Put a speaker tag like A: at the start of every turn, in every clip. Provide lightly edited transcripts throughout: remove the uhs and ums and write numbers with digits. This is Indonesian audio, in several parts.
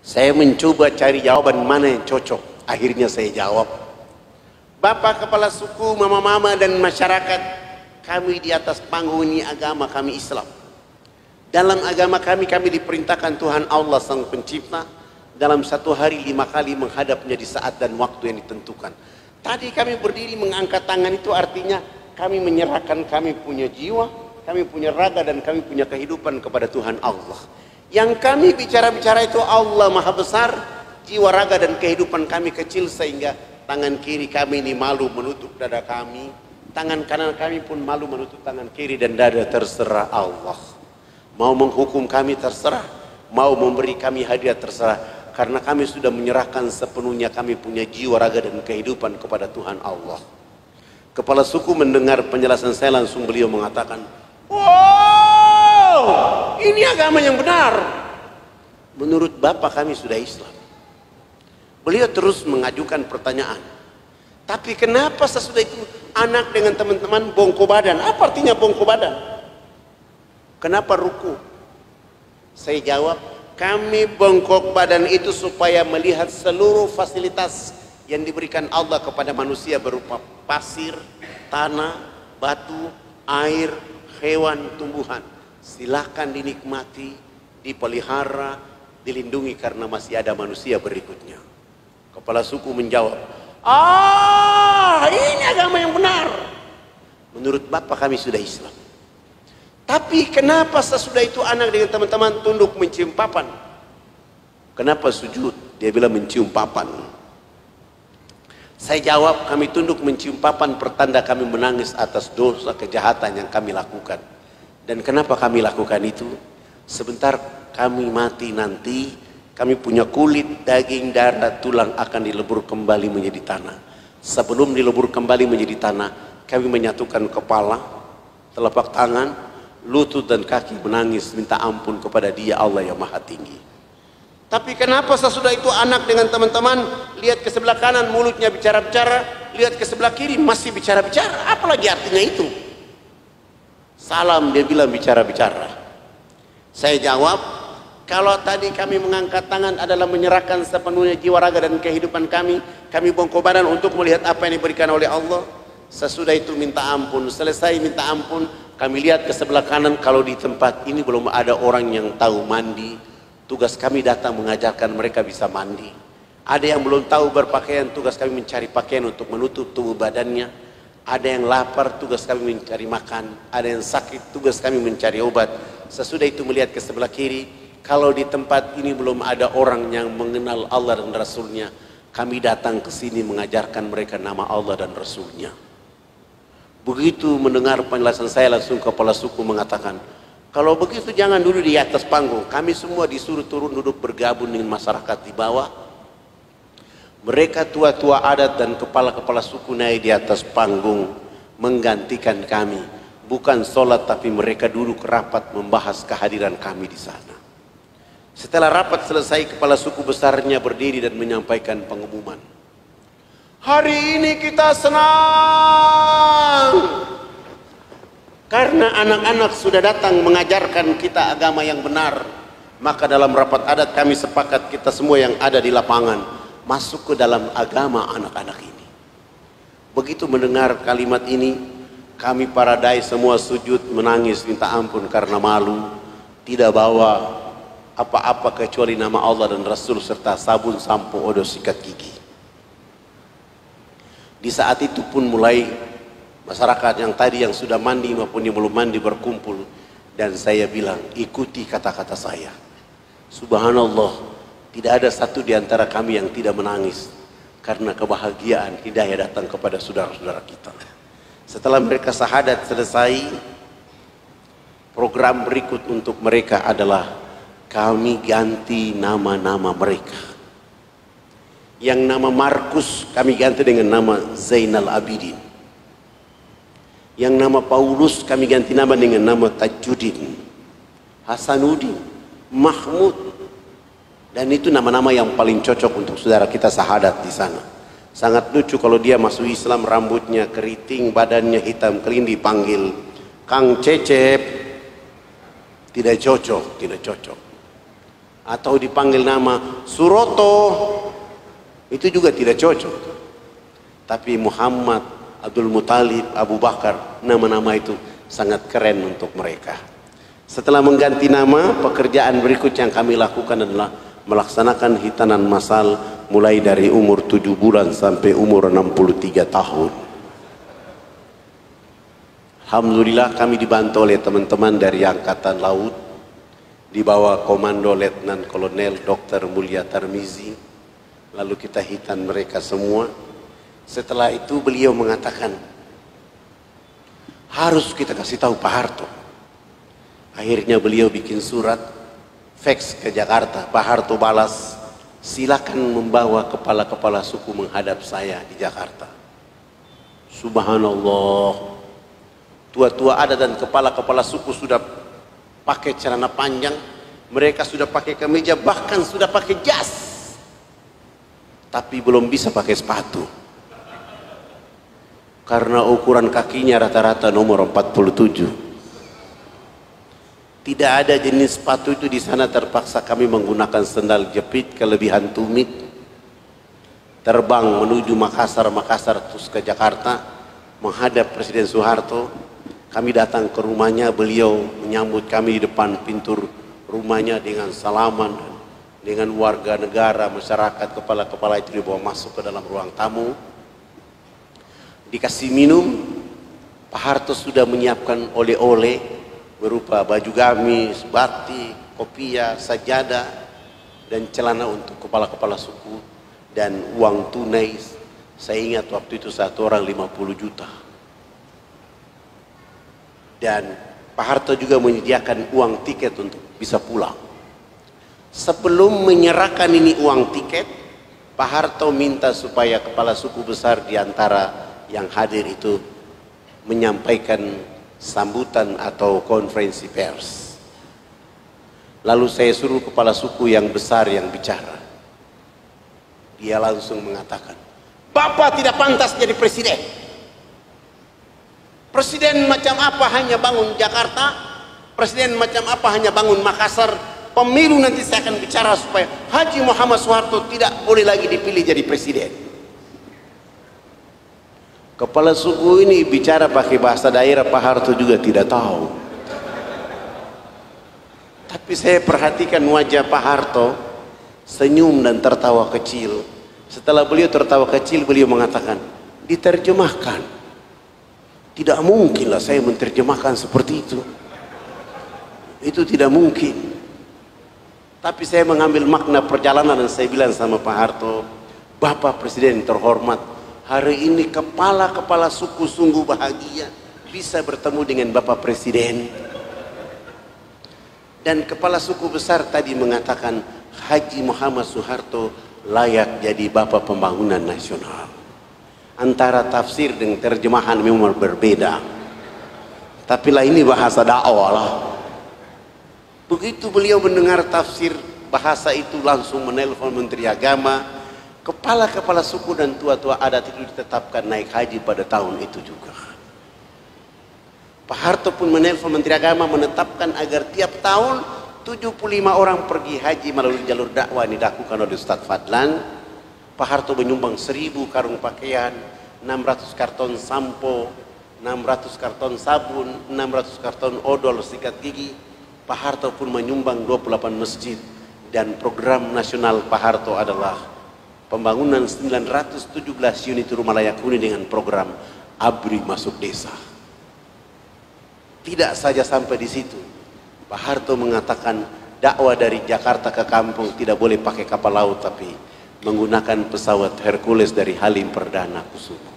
A: Saya mencoba cari jawaban mana yang cocok. Akhirnya saya jawab, Bapak Kepala Suku, Mama-mama dan masyarakat, kami di atas panggung ini agama kami Islam. Dalam agama kami diperintahkan Tuhan Allah Sang Pencipta dalam satu hari 5 kali menghadapnya di saat dan waktu yang ditentukan. Tadi kami berdiri mengangkat tangan, itu artinya kami menyerahkan kami punya jiwa, kami punya raga, dan kami punya kehidupan kepada Tuhan Allah. Yang kami bicara-bicara itu Allah Maha Besar, jiwa, raga, dan kehidupan kami kecil, sehingga tangan kiri kami ini malu menutup dada kami, tangan kanan kami pun malu menutup tangan kiri dan dada. Terserah Allah. Mau menghukum kami terserah, mau memberi kami hadiah terserah, karena kami sudah menyerahkan sepenuhnya kami punya jiwa, raga, dan kehidupan kepada Tuhan Allah. Kepala suku mendengar penjelasan saya, langsung beliau mengatakan, wow, ini agama yang benar. Menurut Bapak kami sudah Islam. Beliau terus mengajukan pertanyaan, tapi kenapa sesudah itu anak dengan teman-teman bongko badan? Apa artinya bongko badan? Kenapa ruku? Saya jawab, kami bongkok badan itu supaya melihat seluruh fasilitas yang diberikan Allah kepada manusia berupa pasir, tanah, batu, air, hewan, tumbuhan. Silahkan dinikmati, dipelihara, dilindungi, karena masih ada manusia berikutnya. Kepala suku menjawab, ini agama yang benar. Menurut Bapak kami sudah Islam. Tapi kenapa sesudah itu anak dengan teman-teman tunduk mencium papan? Kenapa sujud? Dia bilang mencium papan. Saya jawab, kami tunduk mencium papan pertanda kami menangis atas dosa kejahatan yang kami lakukan. Dan kenapa kami lakukan itu? Sebentar kami mati nanti, kami punya kulit, daging, darah, tulang akan dilebur kembali menjadi tanah. Sebelum dilebur kembali menjadi tanah, kami menyatukan kepala, telapak tangan, lutut, dan kaki, menangis minta ampun kepada Dia Allah yang Maha Tinggi. Tapi kenapa sesudah itu anak dengan teman-teman lihat ke sebelah kanan mulutnya bicara-bicara, lihat ke sebelah kiri masih bicara-bicara? Apalagi artinya itu? Salam, dia bilang bicara-bicara. Saya jawab, kalau tadi kami mengangkat tangan adalah menyerahkan sepenuhnya jiwa, raga, dan kehidupan kami bongkok badan untuk melihat apa yang diberikan oleh Allah. Sesudah itu minta ampun. Selesai minta ampun, kami lihat ke sebelah kanan, kalau di tempat ini belum ada orang yang tahu mandi, tugas kami datang mengajarkan mereka bisa mandi. Ada yang belum tahu berpakaian, tugas kami mencari pakaian untuk menutup tubuh badannya. Ada yang lapar, tugas kami mencari makan. Ada yang sakit, tugas kami mencari obat. Sesudah itu melihat ke sebelah kiri, kalau di tempat ini belum ada orang yang mengenal Allah dan Rasulnya, kami datang ke sini mengajarkan mereka nama Allah dan Rasulnya. Begitu mendengar penjelasan saya, langsung kepala suku mengatakan, kalau begitu jangan duduk di atas panggung. Kami semua disuruh turun duduk bergabung dengan masyarakat di bawah. Mereka tua-tua adat dan kepala-kepala suku naik di atas panggung menggantikan kami. Bukan sholat, tapi mereka duduk rapat membahas kehadiran kami di sana. Setelah rapat selesai, kepala suku besarnya berdiri dan menyampaikan pengumuman. Hari ini kita senang karena anak-anak sudah datang mengajarkan kita agama yang benar. Maka dalam rapat adat kami sepakat kita semua yang ada di lapangan masuk ke dalam agama anak-anak ini. Begitu mendengar kalimat ini, kami para dai semua sujud menangis minta ampun karena malu, tidak bawa apa-apa kecuali nama Allah dan Rasul serta sabun, sampo, odol, sikat gigi. Di saat itu pun mulai masyarakat yang tadi yang sudah mandi maupun yang belum mandi berkumpul, dan saya bilang, ikuti kata-kata saya. Subhanallah, tidak ada satu di antara kami yang tidak menangis karena kebahagiaan hidayah datang kepada saudara-saudara kita. Setelah mereka syahadat selesai, program berikut untuk mereka adalah kami ganti nama-nama mereka. Yang nama Markus kami ganti dengan nama Zainal Abidin. Yang nama Paulus kami ganti nama dengan nama Tajuddin, Hasanuddin, Mahmud. Dan itu nama-nama yang paling cocok untuk saudara kita syahadat di sana. Sangat lucu kalau dia masuk Islam, rambutnya keriting, badannya hitam kelin, dipanggil Kang Cecep. Tidak cocok, tidak cocok. atau dipanggil nama Suroto, itu juga tidak cocok. Tapi Muhammad, Abdul Muthalib, Abu Bakar, nama-nama itu sangat keren untuk mereka. Setelah mengganti nama, pekerjaan berikut yang kami lakukan adalah melaksanakan hitanan massal mulai dari umur 7 bulan sampai umur 63 tahun. Alhamdulillah kami dibantu oleh teman-teman dari Angkatan Laut di bawah Komando Letnan Kolonel Dr. Mulia Tarmizi. Lalu kita hitan mereka semua. Setelah itu beliau mengatakan, harus kita kasih tahu Pak Harto. Akhirnya beliau bikin surat, fax ke Jakarta. Pak Harto balas, silakan membawa kepala-kepala suku menghadap saya di Jakarta. Subhanallah, tua-tua adat dan kepala-kepala suku sudah pakai celana panjang, mereka sudah pakai kemeja, bahkan sudah pakai jas, tapi belum bisa pakai sepatu karena ukuran kakinya rata-rata nomor 47. Tidak ada jenis sepatu itu di sana. Terpaksa kami menggunakan sendal jepit kelebihan tumit, terbang menuju Makassar terus ke Jakarta menghadap Presiden Soeharto. Kami datang ke rumahnya, beliau menyambut kami di depan pintu rumahnya dengan salaman, dengan warga negara, masyarakat, kepala-kepala itu dibawa masuk ke dalam ruang tamu, dikasih minum. Pak Harto sudah menyiapkan oleh-oleh berupa baju gamis, batik, kopiah, sajadah, dan celana untuk kepala-kepala suku, dan uang tunai. Saya ingat waktu itu satu orang 50 juta. Dan Pak Harto juga menyediakan uang tiket untuk bisa pulang. Sebelum menyerahkan ini uang tiket, Pak Harto minta supaya kepala suku besar di antara yang hadir itu menyampaikan sambutan atau konferensi pers. Lalu saya suruh kepala suku yang besar yang bicara. Dia langsung mengatakan, Bapak tidak pantas jadi presiden. Presiden macam apa hanya bangun Jakarta, presiden macam apa hanya bangun Makassar. Pemilu nanti saya akan bicara supaya Haji Muhammad Soeharto tidak boleh lagi dipilih jadi presiden. Kepala suku ini bicara pakai bahasa daerah, Pak Harto juga tidak tahu. Tapi saya perhatikan wajah Pak Harto, senyum dan tertawa kecil. Setelah beliau tertawa kecil, beliau mengatakan, diterjemahkan. Tidak mungkinlah saya menerjemahkan seperti itu. Itu tidak mungkin. Tapi saya mengambil makna perjalanan dan saya bilang sama Pak Harto, Bapak Presiden terhormat, hari ini kepala-kepala suku sungguh bahagia bisa bertemu dengan Bapak Presiden. Dan kepala suku besar tadi mengatakan Haji Muhammad Soeharto layak jadi Bapak Pembangunan Nasional. Antara tafsir dan terjemahan memang berbeda. Tapi lah ini bahasa dakwah lah. Begitu beliau mendengar tafsir bahasa itu langsung menelpon Menteri Agama. Kepala-kepala suku dan tua-tua adat itu ditetapkan naik haji pada tahun itu juga. Pak Harto pun menelpon Menteri Agama menetapkan agar tiap tahun 75 orang pergi haji melalui jalur dakwah yang dilakukan oleh Ustadz Fadlan. Pak Harto menyumbang 1000 karung pakaian, 600 karton sampo, 600 karton sabun, 600 karton odol sikat gigi. Pak Harto pun menyumbang 28 masjid. Dan program nasional Pak Harto adalah pembangunan 917 unit rumah layak huni dengan program ABRI masuk desa. Tidak saja sampai di situ, Pak Harto mengatakan dakwah dari Jakarta ke kampung tidak boleh pakai kapal laut, tapi menggunakan pesawat Hercules dari Halim Perdana Kusuma.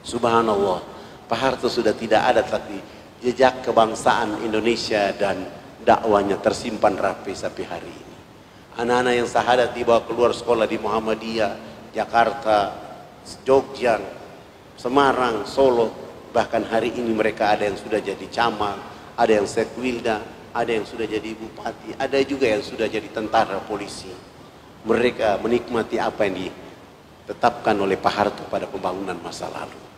A: Subhanallah, Pak Harto sudah tidak ada, tapi jejak kebangsaan Indonesia dan dakwanya tersimpan rapi sampai hari ini. Anak-anak yang sahadat dibawa keluar sekolah di Muhammadiyah, Jakarta, Jogja, Semarang, Solo. Bahkan hari ini mereka ada yang sudah jadi camat, ada yang sekwilda, ada yang sudah jadi bupati, ada juga yang sudah jadi tentara polisi. Mereka menikmati apa yang ditetapkan oleh Pak Harto pada pembangunan masa lalu.